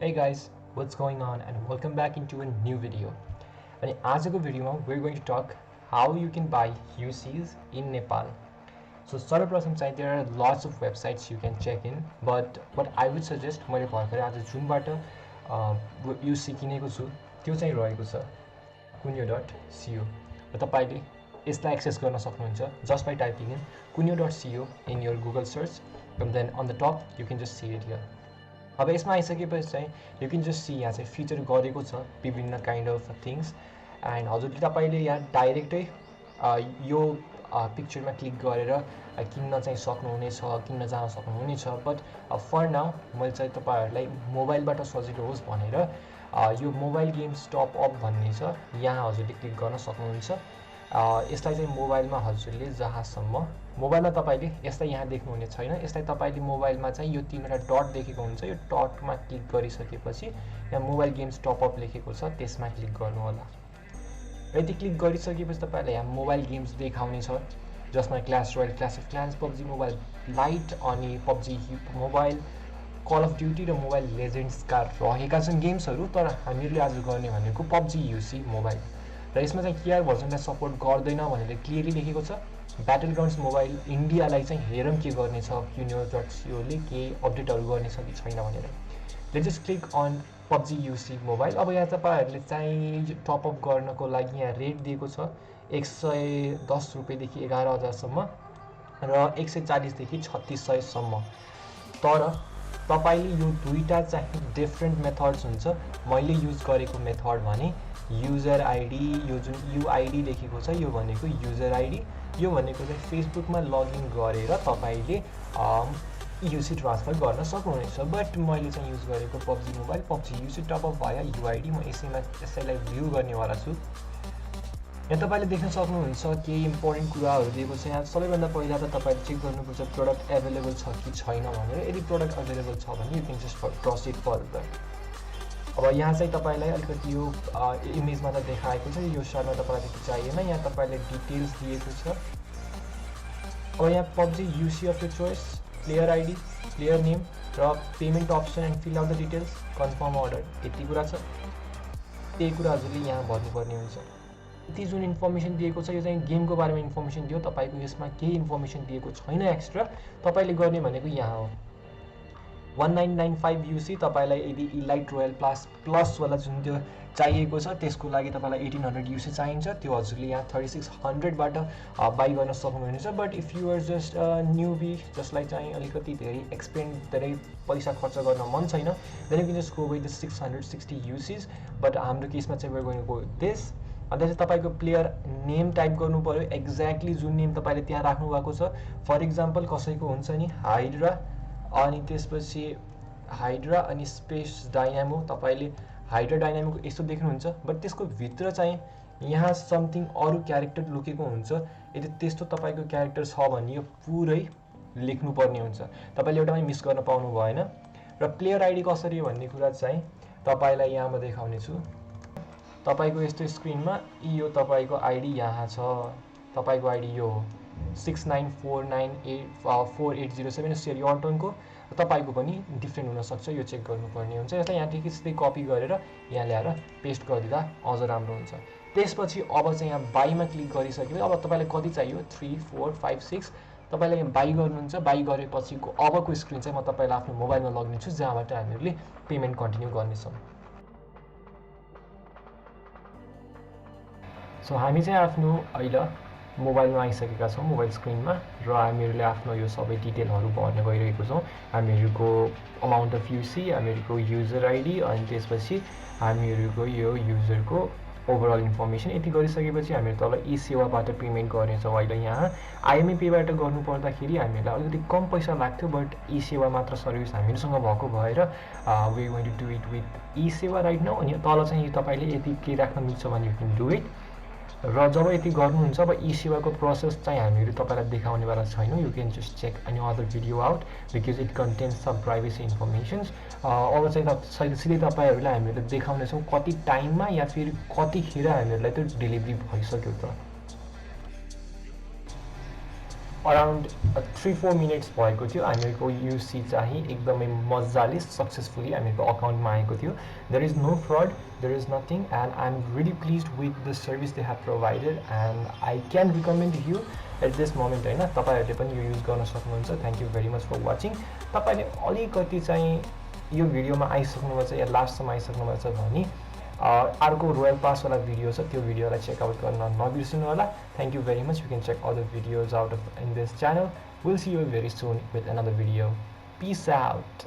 Hey guys, what's going on and welcome back into a new video. And आजको भिडियोमा we're going to talk how you can buy UCs in Nepal. So सर्वप्रथम चाहिँ there are lots of websites you can check in, but what I would suggest मैले भर्खरै आज जुनबाट UC किनेको छु त्यो चाहिँ रहेको छ kunyo.co. र तपाईले यसलाई एक्सेस गर्न सक्नुहुन्छ just by typing in kunyo.co in your Google search, and then on the top you can just see it here. अब यसमा आइसकेपछि चाहिँ यु क्यान जस्ट सी यहाँ चाहिँ फिचर गरेको छ विभिन्न काइन्ड अफ थिङ्स एन्ड हजुरले तपाईँले यहाँ डाइरेक्टै यो पिक्चरमा क्लिक गरेर किन्न चाहिँ सक्नुहुनेछ, किन्न जान सक्नुहुनेछ। बट फर नाउ मैले चाहिँ तपाईँहरूलाई मोबाइलबाट सजिलो होस् भनेर यो मोबाइल गेम्स टप अप भन्ने छ, यहाँ हजुरले क्लिक गर्न सक्नुहुन्छ। यसलाई चाहिँ मोबाइलमा हजुरले जहाँसम्म मोबाइलमा तपाईँले यसलाई यहाँ देख्नुहुने छैन, यसलाई तपाईँले मोबाइलमा चाहिँ यो तीनवटा डट देखेको हुन्छ, यो डटमा क्लिक गरिसकेपछि यहाँ मोबाइल गेम्स टपअप लेखेको छ त्यसमा क्लिक गर्नु होला। यदि क्लिक गरिसकेपछि तपाईँलाई यहाँ मोबाइल गेम्स देखाउने छ जसमा Clash Royale, Clash of Clans, PUBG mobile lite अनि PUBG mobile, Call of Duty र मोबाइल लेजेन्ड्सका रहेका छन् गेम्सहरू। तर हामीहरूले आज गर्ने भनेको पब्जी युसी मोबाइल र यसमा चाहिँ केआर भर्जनलाई सपोर्ट गर्दैन भनेर क्लियरली लेखेको छ। ब्याटल ग्राउन्ड्स मोबाइल इन्डियालाई चाहिँ हेरौँ के गर्नेछ, kunyo.co ले के अपडेटहरू गर्नेछ कि छैन भनेर। Let's just click on PUBG UC mobile. अब यहाँ तपाईँहरूले चाहिँ टपअप गर्नको लागि यहाँ रेट दिएको छ 110 रुपियाँदेखि 11,000सम्म र 140 देखि 3600सम्म। तर तपाईँले यो दुईटा चाहिँ डिफ्रेन्ट मेथड्स हुन्छ। मैले युज गरेको मेथड भने युजर आइडी, यो जुन युआइडी लेखेको छ यो भनेको युजर आइडी, यो भनेको चाहिँ फेसबुकमा लगइन गरेर तपाईँले युसी ट्रान्सफर गर्न सक्नुहुनेछ। बट मैले चाहिँ युज गरेको पब्जी मोबाइल, पब्जी युसी टपअप भए युआइडी, म यसैलाई भ्यू गर्नेवाला छु। यहाँ तपाईँले देख्न सक्नुहुन्छ केही इम्पोर्टेन्ट कुराहरू दिएको छ। यहाँ सबैभन्दा पहिला त तपाईँले चेक गर्नुपर्छ प्रोडक्ट एभाइलेबल छ कि छैन भनेर। यदि प्रोडक्ट अभाइलेबल छ भने you can just processed further. अब यहाँ चाहिँ तपाईँलाई अलिकति यो इमेजमा त देखाएको छ, यो सालमा तपाईँलाई त्यति चाहिएन। यहाँ तपाईँले डिटेल्स दिएको छ। अब यहाँ PUBG UC of your choice, player ID, player name र payment option and fill out the details, confirm order, यति कुरा छ। त्यही कुरा हजुरले यहाँ भर्नुपर्ने हुन्छ। यति जुन इन्फर्मेसन दिएको छ यो चाहिँ गेमको बारेमा इन्फर्मेसन दियो, तपाईँको यसमा केही इन्फर्मेसन दिएको छैन एक्स्ट्रा। तपाईँले गर्ने भनेको यहाँ हो 1995 युसी। तपाईँलाई यदि इलाइट रोयल प्लसवाला जुन त्यो चाहिएको छ त्यसको लागि तपाईँलाई 1800 युसी चाहिन्छ, त्यो हजुरले यहाँ 3600बाट बाई गर्न सक्नुहुनेछ। But if you are just newbie, जसलाई चाहिँ अलिकति धेरै पैसा खर्च गर्न मन छैन, then you can just go with the 660 UCs. But हाम्रो केसमा चाहिँ we're going to go this. अन्त चाहिँ तपाईँको प्लेयर नेम टाइप गर्नु पऱ्यो, एक्ज्याक्टली जुन नेम तपाईँले त्यहाँ राख्नु भएको छ। फर इक्जाम्पल कसैको हुन्छ नि हाइड्रा अनि त्यसपछि हाइड्रा अनि स्पेस डाइनामो, तपाईँले हाइड्रा डाइनामोको यस्तो देख्नुहुन्छ, बट त्यसको भित्र चाहिँ यहाँ समथिङ अरू क्यारेक्टर लुकेको हुन्छ। यदि त्यस्तो तपाईँको क्यारेक्टर छ भने यो पुरै लेख्नुपर्ने हुन्छ, तपाईँले एउटामै मिस गर्न पाउनु भएन। र प्लेयर आइडी कसरी भन्ने कुरा चाहिँ तपाईँलाई यहाँ म देखाउने छु। तपाईँको यस्तो स्क्रिनमा यो तपाईँको आइडी यहाँ छ, तपाईँको आइडी यो हो 69498480 सेयर योर टर्नको। तपाईँको पनि डिफ्रेन्ट हुनसक्छ, यो चेक गर्नुपर्ने हुन्छ। यसलाई यहाँ ठिकै सिधै कपी गरेर यहाँ ल्याएर पेस्ट गरिदिँदा अझ राम्रो हुन्छ। त्यसपछि अब चाहिँ यहाँ बाईमा क्लिक गरिसकेपछि अब तपाईँलाई कति चाहियो 3 4 5 6 तपाईँले यहाँ बाई गर्नुहुन्छ। बाई गरेपछिको अबको स्क्रिन चाहिँ म तपाईँलाई आफ्नो मोबाइलमा लगिदिन्छु जहाँबाट हामीहरूले पेमेन्ट कन्टिन्यू गर्नेछौँ। सो हामी चाहिँ आफ्नो अहिले मोबाइलमा आइसकेका छौँ, मोबाइल स्क्रिनमा, र हामीहरूले आफ्नो यो सबै डिटेलहरू भर्न गइरहेको छौँ। हामीहरूको अमाउन्ट अफ युसी, हामीहरूको युजर आइडी अनि त्यसपछि हामीहरूको यो युजरको ओभरअल इन्फर्मेसन। यति गरिसकेपछि हामीहरू तल ई सेवाबाट पेमेन्ट गर्नेछौँ। अहिले यहाँ आइएमए पेबाट गर्नु पर्दाखेरि हामीहरूलाई अलिकति कम पैसा लाग्थ्यो, बट ई सेवा मात्र सर्भिस हामीहरूसँग भएको भएर we going to do it with eSewa right now. अनि तल चाहिँ तपाईँले यति के राख्न मिल्छ भने यु क्यान डु इट। र जब यति गर्नुहुन्छ अब ई सेवाको प्रोसेस चाहिँ हामीहरू तपाईँलाई देखाउनेवाला छैनौँ। You can just check any other video out because it contains some privacy informations. अब चाहिँ सिधै तपाईँहरूलाई हामीहरूले देखाउनेछौँ कति टाइममा या फेरि कतिखेर हामीहरूलाई त्यो डेलिभरी भइसक्यो त। अराउन्ड 3-4 मिनट्स भएको थियो हामीहरूको युसी चाहिँ एकदमै मजाले सक्सेसफुली हामीहरूको अकाउन्टमा आएको थियो there is no fraud there is nothing and I am really pleased with the service they have provided and I can recommend you at this moment होइन तपाईँहरूले पनि यो युज गर्न सक्नुहुन्छ thank you very much for watching तपाईँले अलिकति चाहिँ यो भिडियोमा आइसक्नुभएको छ या लास्टसम्म आइसक्नुभएको छ भने अर्को रोयल पासवाला भिडियो छ त्यो भिडियोलाई चेकआउट गर्न नबिर्सिनु होला thank you very much you can check other videos out of in this channel will see you very soon with another video peace out